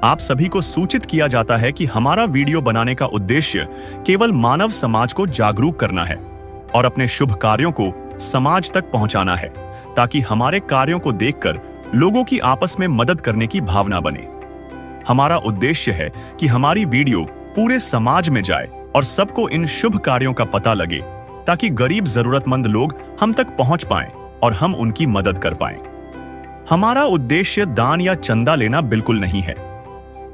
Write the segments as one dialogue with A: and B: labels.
A: आप सभी को सूचित किया जाता है कि हमारा वीडियो बनाने का उद्देश्य केवल मानव समाज को जागरूक करना है और अपने शुभ कार्यों को समाज तक पहुंचाना है, ताकि हमारे कार्यों को देखकर लोगों की आपस में मदद करने की भावना बने। हमारा उद्देश्य है कि हमारी वीडियो पूरे समाज में जाए और सबको इन शुभ कार्यों का पता लगे, ताकि गरीब जरूरतमंद लोग हम तक पहुंच पाएं और हम उनकी मदद कर पाएं। हमारा उद्देश्य दान या चंदा लेना बिल्कुल नहीं है।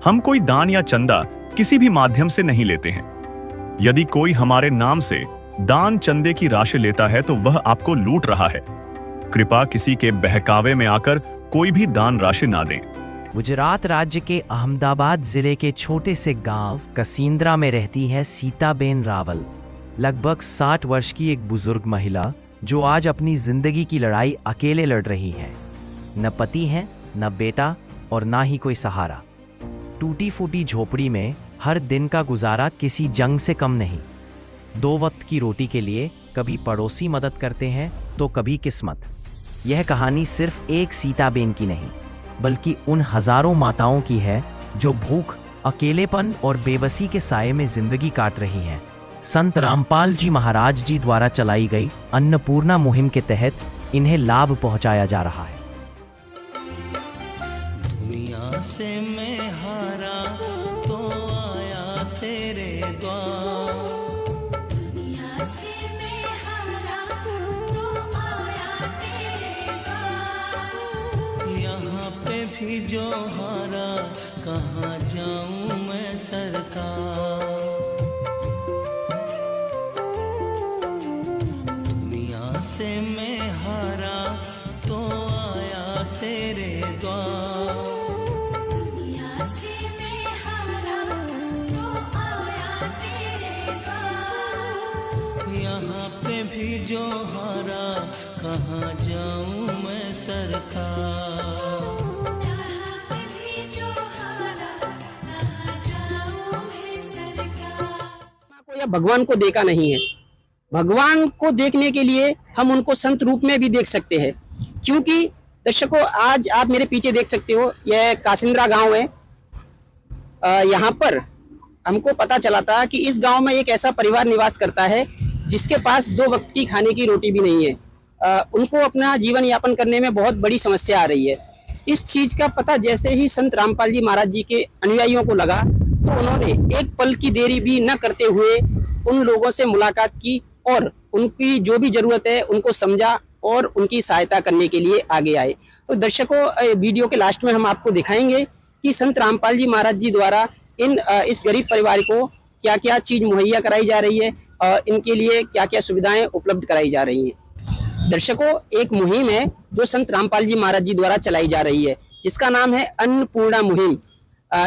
A: हम कोई दान या चंदा किसी भी माध्यम से नहीं लेते हैं। यदि कोई हमारे नाम से दान चंदे की राशि लेता है तो वह आपको लूट रहा है। कृपया किसी के बहकावे में आकर कोई भी दान राशि ना दें।
B: गुजरात राज्य के अहमदाबाद जिले के छोटे से गांव कसिंद्रा में रहती है सीताबेन रावल, लगभग 60 वर्ष की एक बुजुर्ग महिला जो आज अपनी जिंदगी की लड़ाई अकेले लड़ रही है। न पति है, न बेटा और ना ही कोई सहारा। टूटी फूटी झोपड़ी में हर दिन का गुजारा किसी जंग से कम नहीं। 2 वक्त की रोटी के लिए कभी पड़ोसी मदद करते हैं तो कभी किस्मत। यह कहानी सिर्फ एक सीताबेन की नहीं, बल्कि उन हजारों माताओं की है जो भूख, अकेलेपन और बेबसी के साये में जिंदगी काट रही हैं। संत रामपाल जी महाराज जी द्वारा चलाई गई अन्नपूर्णा मुहिम के तहत इन्हें लाभ पहुंचाया जा रहा है।
C: दुनिया से मैं हारा तो आया तेरे द्वार,
D: दुनिया से मैं हारा तो आया तेरे द्वार।
C: यहाँ पे भी जो हारा कहाँ जाऊँ मैं सरकार। दुनिया से मैं हारा तो आया तेरे द्वार,
D: दुनिया से मैं हारा तो आया तेरे द्वार।
C: यहाँ पे भी जो हारा कहाँ जाऊँ मैं सरकार।
D: यहाँ पे भी जो हारा कहाँ जाऊँ मैं सरकार।
E: को या भगवान को देखा नहीं है। भगवान को देखने के लिए हम उनको संत रूप में भी देख सकते हैं, क्योंकि दर्शकों आज आप मेरे पीछे देख सकते हो, यह कासिंद्रा गांव है। यहाँ पर हमको पता चला था कि इस गांव में एक ऐसा परिवार निवास करता है जिसके पास 2 वक्त की खाने की रोटी भी नहीं है। उनको अपना जीवन यापन करने में बहुत बड़ी समस्या आ रही है। इस चीज का पता जैसे ही संत रामपाल जी महाराज जी के अनुयायियों को लगा तो उन्होंने एक पल की देरी भी न करते हुए उन लोगों से मुलाकात की और उनकी जो भी जरूरत है उनको समझा और उनकी सहायता करने के लिए आगे आए। तो दर्शकों, वीडियो के लास्ट में हम आपको दिखाएंगे कि संत रामपाल जी महाराज जी द्वारा इस गरीब परिवार को क्या क्या चीज मुहैया कराई जा रही है और इनके लिए क्या क्या सुविधाएं उपलब्ध कराई जा रही हैं। दर्शकों, एक मुहिम है जो संत रामपाल जी महाराज जी द्वारा चलाई जा रही है, जिसका नाम है अन्नपूर्णा मुहिम।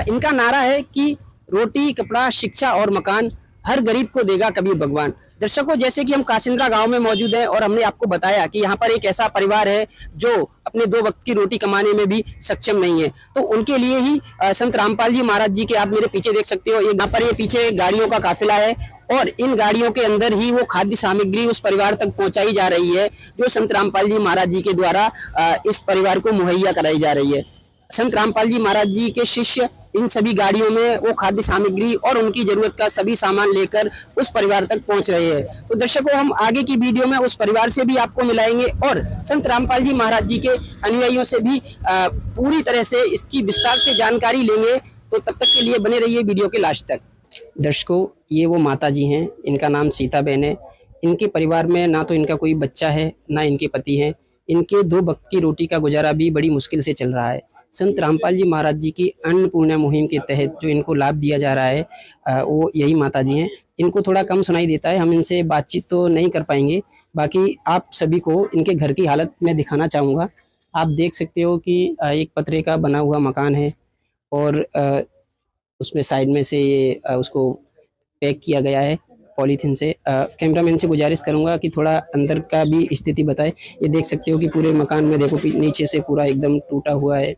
E: इनका नारा है कि रोटी, कपड़ा, शिक्षा और मकान हर गरीब को देगा कभी भगवान। दर्शकों, जैसे कि हम कासिंद्रा गांव में मौजूद हैं और हमने आपको बताया कि यहाँ पर एक ऐसा परिवार है जो अपने 2 वक्त की रोटी कमाने में भी सक्षम नहीं है, तो उनके लिए ही संत रामपाल जी महाराज जी के आप मेरे पीछे देख सकते हो, यहाँ पर ये पीछे गाड़ियों का काफिला है और इन गाड़ियों के अंदर ही वो खाद्य सामग्री उस परिवार तक पहुंचाई जा रही है जो संत रामपाल जी महाराज जी के द्वारा इस परिवार को मुहैया कराई जा रही है। संत रामपाल जी महाराज जी के शिष्य इन सभी गाड़ियों में वो खाद्य सामग्री और उनकी जरूरत का सभी सामान लेकर उस परिवार तक पहुंच रहे हैं। तो दर्शकों, हम आगे की वीडियो में उस परिवार से भी आपको मिलाएंगे और संत रामपाल जी महाराज जी के अनुयायियों से भी पूरी तरह से इसकी विस्तार से जानकारी लेंगे। तो तब तक के लिए बने रहिए वीडियो के लास्ट तक। दर्शकों, ये वो माता जी हैं, इनका नाम सीताबेन है। इनके परिवार में ना तो इनका कोई बच्चा है, ना इनके पति हैं। इनके 2 वक्त की रोटी का गुजारा भी बड़ी मुश्किल से चल रहा है। संत रामपाल जी महाराज जी की अन्नपूर्णा मुहिम के तहत जो इनको लाभ दिया जा रहा है वो यही माता जी हैं। इनको थोड़ा कम सुनाई देता है, हम इनसे बातचीत तो नहीं कर पाएंगे। बाकी आप सभी को इनके घर की हालत मैं दिखाना चाहूँगा। आप देख सकते हो कि एक पतरे का बना हुआ मकान है और उसमें साइड में से ये उसको पैक किया गया है पॉलीथीन से। कैमरामैन से गुजारिश करूंगा कि थोड़ा अंदर का भी स्थिति बताए। ये देख सकते हो कि पूरे मकान में देखो नीचे से पूरा एकदम टूटा हुआ है,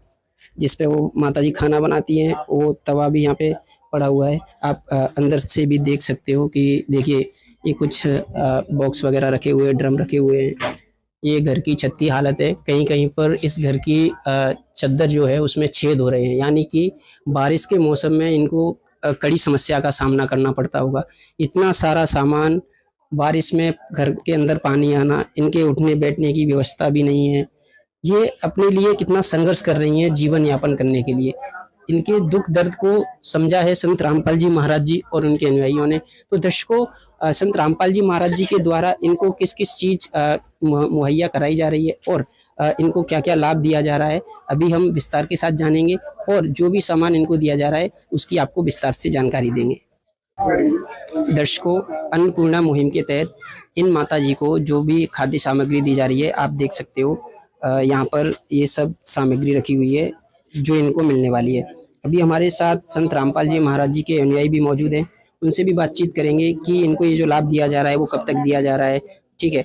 E: जिस पे वो माताजी खाना बनाती हैं। वो तवा भी यहाँ पे पड़ा हुआ है। आप अंदर से भी देख सकते हो कि देखिए ये कुछ बॉक्स वगैरह रखे हुए, ड्रम रखे हुए हैं। ये घर की छत की हालत है। कहीं कहीं पर इस घर की चद्दर जो है उसमें छेद हो रहे हैं, यानी कि बारिश के मौसम में इनको कड़ी समस्या का सामना करना पड़ता होगा। इतना सारा सामान, बारिश में घर के अंदर पानी आना, इनके उठने बैठने की व्यवस्था भी नहीं है। ये अपने लिए कितना संघर्ष कर रही हैं जीवन यापन करने के लिए। इनके दुख दर्द को समझा है संत रामपाल जी महाराज जी और उनके अनुयायियों ने। तो दर्शकों, संत रामपाल जी महाराज जी के द्वारा इनको किस किस चीज़ मुहैया कराई जा रही है और इनको क्या क्या लाभ दिया जा रहा है, अभी हम विस्तार के साथ जानेंगे और जो भी सामान इनको दिया जा रहा है उसकी आपको विस्तार से जानकारी देंगे। दर्शकों, अन्नपूर्णा मुहिम के तहत इन माताजी को जो भी खाद्य सामग्री दी जा रही है, आप देख सकते हो यहाँ पर ये सब सामग्री रखी हुई है जो इनको मिलने वाली है। अभी हमारे साथ संत रामपाल जी महाराज जी के अनुयायी भी मौजूद हैं, उनसे भी बातचीत करेंगे कि इनको ये जो लाभ दिया जा रहा है वो कब तक दिया जा रहा है, ठीक है।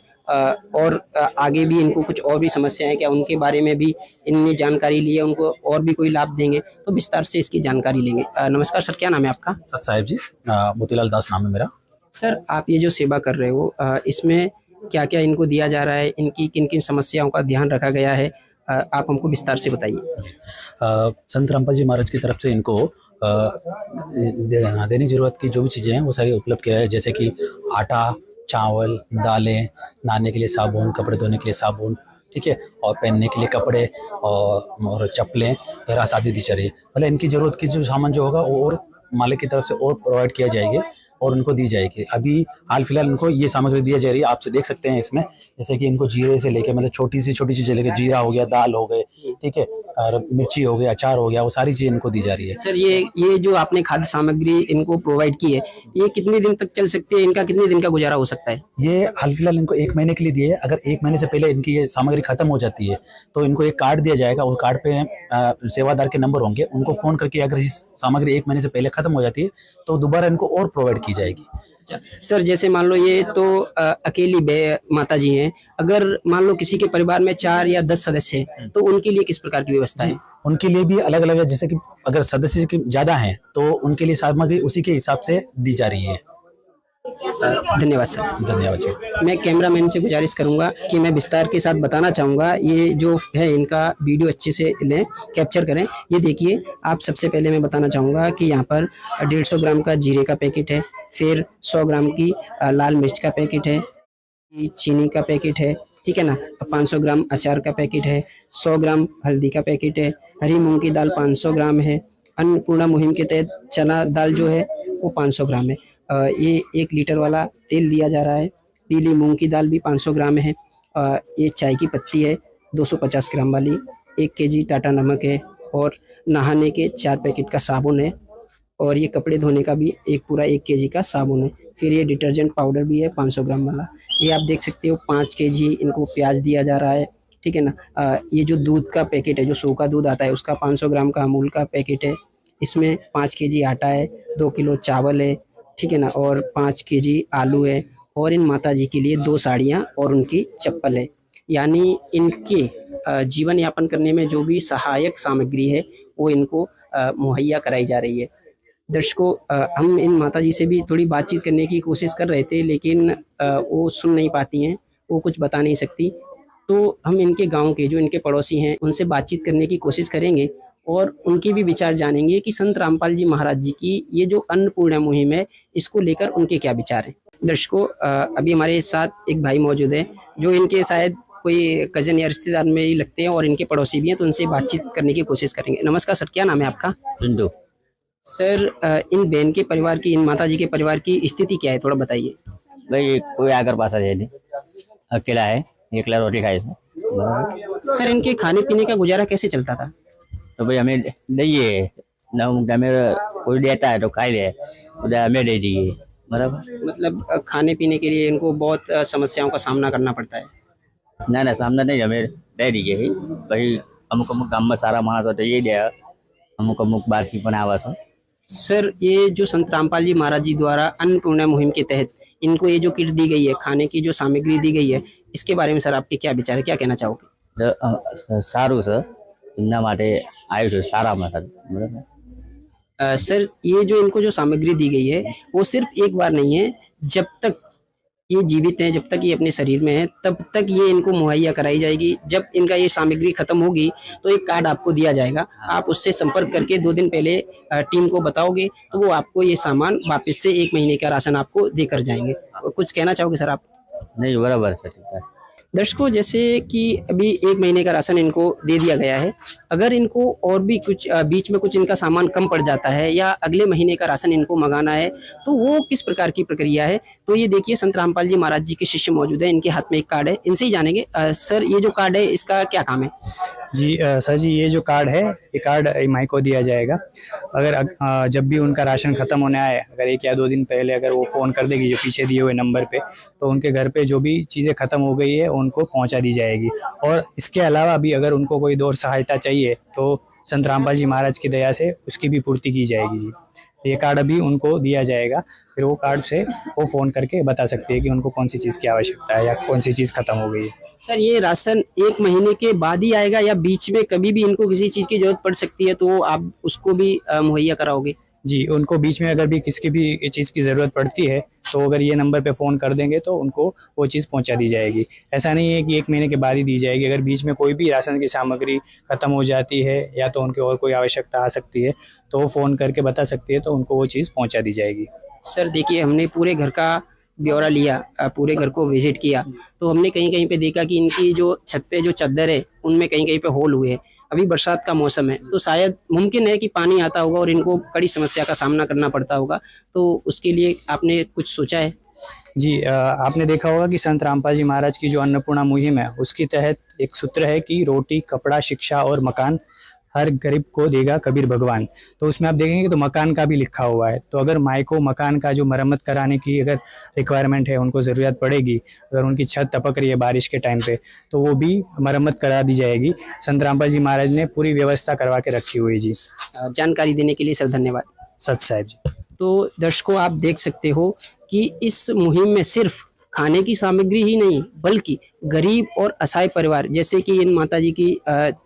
E: और आगे भी इनको कुछ और भी समस्याएं क्या, उनके बारे में भी इनने जानकारी ली है, उनको और भी कोई लाभ देंगे तो विस्तार से इसकी जानकारी लेंगे। नमस्कार सर, क्या नाम है आपका?
F: सत साहिब जी, मोतीलाल दास नाम है मेरा।
E: सर, आप ये जो सेवा कर रहे हो, इसमें क्या क्या इनको दिया जा रहा है, इनकी किन किन समस्याओं का ध्यान रखा गया है, आप हमको विस्तार से बताइए।
F: संत रामपाल जी महाराज की तरफ से इनको दैनिक जरूरत की जो भी चीज़ें हैं वो सारी उपलब्ध किया है, जैसे कि आटा, चावल, दालें, नहाने के लिए साबुन, कपड़े धोने के लिए साबुन, ठीक है, और पहनने के लिए कपड़े और चप्पलें वगैरह शादी दी जा रही है। मतलब इनकी ज़रूरत की जो सामान जो होगा वो और मालिक की तरफ से और प्रोवाइड किया जाएगी और उनको दी जाएगी। अभी हाल फिलहाल इनको ये सामग्री दी जा रही है, आपसे देख सकते हैं इसमें, जैसे कि इनको जीरे से लेके, मतलब छोटी सी चीज़ें लेके, जीरा हो गया, दाल हो गए, ठीक है, और मिर्ची हो गया, अचार हो गया, वो सारी चीज़ें इनको दी जा रही है।
E: सर, ये जो आपने खाद्य सामग्री इनको प्रोवाइड की है, ये कितने दिन तक चल सकती है, इनका कितने दिन का गुजारा हो सकता है?
F: ये हाल फिलहाल इनको 1 महीने के लिए दिए है। अगर 1 महीने से पहले इनकी ये सामग्री खत्म हो जाती है तो इनको एक कार्ड दिया जाएगा, उस कार्ड पे सेवादार के नंबर होंगे, उनको फ़ोन करके अगर इस सामग्री 1 महीने से पहले खत्म हो जाती है तो दोबारा इनको और प्रोवाइड की जाएगी।
E: सर, जैसे मान लो ये तो अकेली माता जी हैं, अगर मान लो किसी के परिवार में 4 या 10 सदस्य हैं तो उनके लिए किस प्रकार की व्यवस्था है?
F: उनके लिए भी अलग अलग है, जैसे कि अगर सदस्य की ज़्यादा हैं तो उनके लिए सामग्री उसी के हिसाब से दी जा रही है।
E: धन्यवाद सर।
F: धन्यवाद जी।
E: मैं कैमरामैन से गुजारिश करूंगा कि मैं विस्तार के साथ बताना चाहूँगा, ये जो है इनका वीडियो अच्छे से लें, कैप्चर करें। ये देखिए, आप सबसे पहले मैं बताना चाहूँगा कि यहाँ पर 150 ग्राम का जीरे का पैकेट है, फिर 100 ग्राम की लाल मिर्च का पैकेट है, चीनी का पैकेट है, ठीक है ना, 500 ग्राम अचार का पैकेट है, 100 ग्राम हल्दी का पैकेट है, हरी मूंग की दाल 500 ग्राम है, अन्नपूर्णा मुहिम के तहत चना दाल जो है वो 500 ग्राम है। ये 1 लीटर वाला तेल दिया जा रहा है, पीली मूंग की दाल भी 500 ग्राम है, ये चाय की पत्ती है 250 ग्राम वाली, 1 केजी टाटा नमक है, और नहाने के 4 पैकेट का साबुन है, और ये कपड़े धोने का भी पूरा 1 केजी का साबुन है। फिर ये डिटर्जेंट पाउडर भी है 500 ग्राम वाला। ये आप देख सकते हो 5 केजी इनको प्याज दिया जा रहा है, ठीक है ना। ये जो दूध का पैकेट है, जो सूखा दूध आता है, उसका 500 ग्राम का अमूल का पैकेट है। इसमें 5 केजी आटा है, 2 किलो चावल है, ठीक है ना, और 5 केजी आलू है, और इन माताजी के लिए 2 साड़ियाँ और उनकी चप्पल है। यानी इनके जीवन यापन करने में जो भी सहायक सामग्री है वो इनको मुहैया कराई जा रही है। दर्शकों, हम इन माताजी से भी थोड़ी बातचीत करने की कोशिश कर रहे थे, लेकिन वो सुन नहीं पाती हैं, वो कुछ बता नहीं सकती। तो हम इनके गांव के जो इनके पड़ोसी हैं उनसे बातचीत करने की कोशिश करेंगे और उनके भी विचार जानेंगे कि संत रामपाल जी महाराज जी की ये जो अन्नपूर्णा मुहिम है, इसको लेकर उनके क्या विचार हैं। दर्शकों, अभी हमारे साथ एक भाई मौजूद है जो इनके शायद कोई कजन या रिश्तेदार में ही लगते हैं और इनके पड़ोसी भी हैं, तो उनसे बातचीत करने की कोशिश करेंगे। नमस्कार सर, क्या नाम है आपका?
G: पिंटू।
E: सर, इन बहन के परिवार की, इन माताजी के परिवार की स्थिति क्या है, थोड़ा बताइए।
G: भाई कोई आकर पासा जाए नहीं, अकेला है, एकला रोटी खाए।
E: सर, इनके खाने पीने का गुजारा कैसे चलता था?
G: तो भाई हमें दीजिए ना, हमें कोई देता है तो खाई ले, उधर हमें दे दीजिए।
E: मतलब खाने पीने के लिए इनको बहुत समस्याओं का सामना करना पड़ता है।
G: ना सामना नहीं, हमें दे दीजिए भाई। अमुक अमुक काम में सारा मानस होता है, ये दे अमुक अमुक बार की बनावा सर।
E: सर, ये जो संत रामपाल जी महाराज जी द्वारा अन्नपूर्णा मुहिम के तहत इनको ये जो किट दी गई है, खाने की जो सामग्री दी गई है, इसके बारे में सर आपके क्या विचार है, क्या कहना चाहोगे?
G: सारू सर, इन्ना माटे आयु छे सारा मतलब बराबर।
E: सर, ये जो इनको जो सामग्री दी गई है वो सिर्फ एक बार नहीं है, जब तक ये जीवित हैं, जब तक ये अपने शरीर में हैं, तब तक ये इनको मुहैया कराई जाएगी। जब इनका ये सामग्री खत्म होगी तो एक कार्ड आपको दिया जाएगा, आप उससे संपर्क करके 2 दिन पहले टीम को बताओगे तो वो आपको ये सामान वापस से 1 महीने का राशन आपको देकर जाएंगे। कुछ कहना चाहोगे सर आप?
G: नहीं बराबर सर, ठीक है।
E: दर्शकों, जैसे कि अभी 1 महीने का राशन इनको दे दिया गया है, अगर इनको और भी कुछ बीच में कुछ इनका सामान कम पड़ जाता है या अगले महीने का राशन इनको मंगाना है तो वो किस प्रकार की प्रक्रिया है, तो ये देखिए संत रामपाल जी महाराज जी के शिष्य मौजूद है, इनके हाथ में एक कार्ड है, इनसे ही जानेंगे। सर, ये जो कार्ड है इसका क्या काम है?
H: जी सर जी, ये जो कार्ड है, ये कार्ड इमाई को दिया जाएगा। अगर जब भी उनका राशन ख़त्म होने आए, अगर 1 या 2 दिन पहले अगर वो फ़ोन कर देगी जो पीछे दिए हुए नंबर पे, तो उनके घर पे जो भी चीज़ें ख़त्म हो गई है उनको पहुंचा दी जाएगी। और इसके अलावा भी अगर उनको कोई और सहायता चाहिए तो संत रामपाल जी महाराज की दया से उसकी भी पूर्ति की जाएगी जी। ये कार्ड अभी उनको दिया जाएगा, फिर वो कार्ड से वो फ़ोन करके बता सकती है कि उनको कौन सी चीज़ की आवश्यकता है या कौन सी चीज़ ख़त्म हो गई है।
E: सर, ये राशन 1 महीने के बाद ही आएगा या बीच में कभी भी इनको किसी चीज़ की जरूरत पड़ सकती है तो आप उसको भी मुहैया कराओगे?
H: जी, उनको बीच में अगर भी किसी भी चीज़ की ज़रूरत पड़ती है तो अगर ये नंबर पे फ़ोन कर देंगे तो उनको वो चीज़ पहुंचा दी जाएगी। ऐसा नहीं है कि 1 महीने के बाद ही दी जाएगी, अगर बीच में कोई भी राशन की सामग्री ख़त्म हो जाती है या तो उनके और कोई आवश्यकता आ सकती है तो वो फ़ोन करके बता सकती है, तो उनको वो चीज़ पहुँचा दी जाएगी।
E: सर देखिए, हमने पूरे घर का ब्यौरा लिया, पूरे घर को विजिट किया, तो हमने कहीं कहीं पे देखा कि इनकी जो छत पे जो चादर है उनमें कहीं कहीं पे होल हुए हैं। अभी बरसात का मौसम है तो शायद मुमकिन है कि पानी आता होगा और इनको कड़ी समस्या का सामना करना पड़ता होगा, तो उसके लिए आपने कुछ सोचा है?
H: जी, आपने देखा होगा कि संत रामपाल जी महाराज की जो अन्नपूर्णा मुहिम है उसके तहत एक सूत्र है कि रोटी, कपड़ा, शिक्षा और मकान हर गरीब को देगा कबीर भगवान। तो उसमें आप देखेंगे तो मकान का भी लिखा हुआ है। तो अगर माई को मकान का जो मरम्मत कराने की अगर रिक्वायरमेंट है, उनको ज़रूरत पड़ेगी, अगर उनकी छत टपक रही है बारिश के टाइम पे, तो वो भी मरम्मत करा दी जाएगी। संत रामपाल जी महाराज ने पूरी व्यवस्था करवा के रखी हुई जी।
E: जानकारी देने के लिए सर धन्यवाद।
H: सच साहब जी।
E: तो दर्शकों, आप देख सकते हो कि इस मुहिम में सिर्फ खाने की सामग्री ही नहीं बल्कि गरीब और असहाय परिवार, जैसे कि इन माता जी की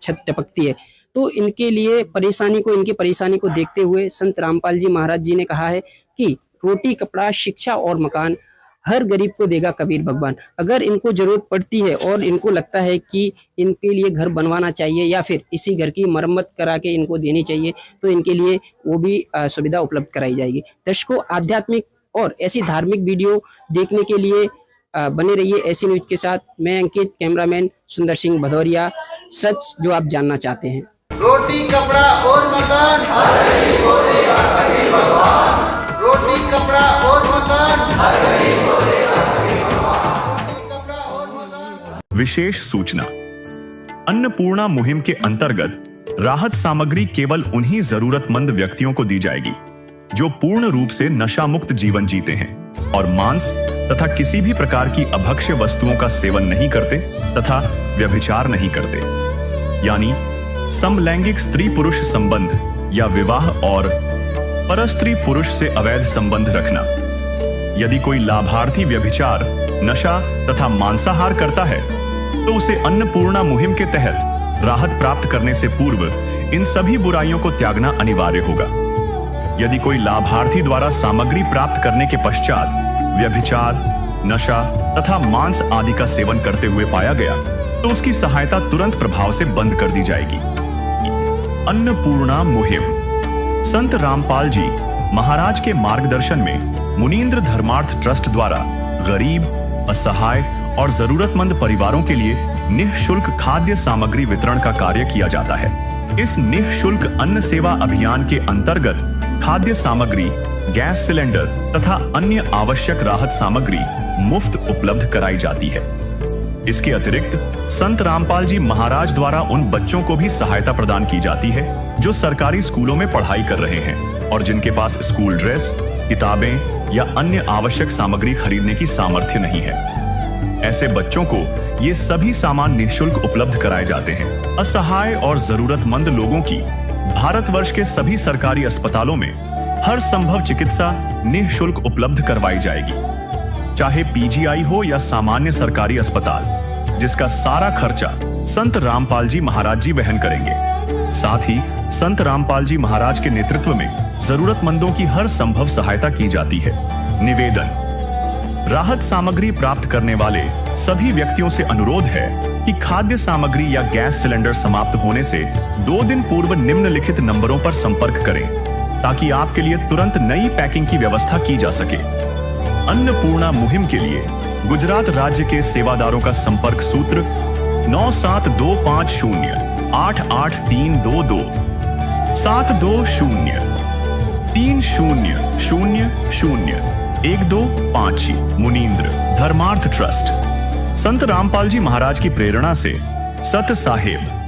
E: छत टपकती है, तो इनके लिए इनकी परेशानी को देखते हुए संत रामपाल जी महाराज जी ने कहा है कि रोटी, कपड़ा, शिक्षा और मकान हर गरीब को देगा कबीर भगवान। अगर इनको जरूरत पड़ती है और इनको लगता है कि इनके लिए घर बनवाना चाहिए या फिर इसी घर की मरम्मत करा के इनको देनी चाहिए, तो इनके लिए वो भी सुविधा उपलब्ध कराई जाएगी। दर्शकों, आध्यात्मिक और ऐसी धार्मिक वीडियो देखने के लिए बने रहिए ऐसी न्यूज के साथ। मैं अंकित, कैमरामैन सुंदर सिंह भदौरिया। सच जो आप जानना चाहते हैं।
I: रोटी, कपड़ा और मकान हर गरीब को देगा कबीर भगवान। रोटी, कपड़ा और मकान हर गरीब को देगा कबीर भगवान। रोटी, कपड़ा और मकान।
A: विशेष सूचना। अन्नपूर्णा मुहिम के अंतर्गत राहत सामग्री केवल उन्हीं जरूरतमंद व्यक्तियों को दी जाएगी जो पूर्ण रूप से नशा मुक्त जीवन जीते हैं और मांस तथा किसी भी प्रकार की अभक्ष्य वस्तुओं का सेवन नहीं करते तथा व्यभिचार नहीं करते, यानी समलैंगिक स्त्री पुरुष संबंध या विवाह और परस्त्री पुरुष से अवैध संबंध रखना। यदि कोई लाभार्थी व्यभिचार, नशा तथा मांसाहार करता है तो उसे अन्नपूर्णा मुहिम के तहत राहत प्राप्त करने से पूर्व इन सभी बुराइयों को त्यागना अनिवार्य होगा। यदि कोई लाभार्थी द्वारा सामग्री प्राप्त करने के पश्चात व्यभिचार, नशा तथा मांस आदि का सेवन करते हुए पाया गया तो उसकी सहायता तुरंत प्रभाव से बंद कर दी जाएगी। अन्नपूर्णा मुहिम संत रामपाल जी महाराज के मार्गदर्शन में मुनीन्द्र धर्मार्थ ट्रस्ट द्वारा गरीब, असहाय और जरूरतमंद परिवारों के लिए निःशुल्क खाद्य सामग्री वितरण का कार्य किया जाता है। इस निःशुल्क अन्न सेवा अभियान के अंतर्गत खाद्य सामग्री, गैस सिलेंडर तथा अन्य आवश्यक राहत सामग्री मुफ्त उपलब्ध कराई जाती है। इसके अतिरिक्त संत रामपाल जी महाराज द्वारा उन बच्चों को भी सहायता प्रदान की जाती है जो सरकारी स्कूलों में पढ़ाई कर रहे हैं और जिनके पास स्कूल ड्रेस, किताबें या अन्य आवश्यक सामग्री खरीदने की सामर्थ्य नहीं है। ऐसे बच्चों को ये सभी सामान निःशुल्क उपलब्ध कराए जाते हैं। असहाय और जरूरतमंद लोगों की भारतवर्ष के सभी सरकारी अस्पतालों में हर संभव चिकित्सा निःशुल्क उपलब्ध करवाई जाएगी, चाहे पीजीआई हो या सामान्य सरकारी अस्पताल, जिसका सारा खर्चा संत रामपाल जी महाराज जी वहन करेंगे। साथ ही संत रामपाल जी महाराज के नेतृत्व में जरूरतमंदों की हर संभव सहायता की जाती है। निवेदन, राहत सामग्री प्राप्त करने वाले सभी व्यक्तियों से अनुरोध है कि खाद्य सामग्री या गैस सिलेंडर समाप्त होने से 2 दिन पूर्व निम्नलिखित नंबरों पर संपर्क करें ताकि आपके लिए तुरंत नई पैकिंग की व्यवस्था की जा सके। अन्नपूर्णा मुहिम के लिए गुजरात राज्य के सेवादारों का संपर्क सूत्र 9725088322 72030001256 मुनींद्र धर्मार्थ ट्रस्ट। संत रामपाल जी महाराज की प्रेरणा से सत साहेब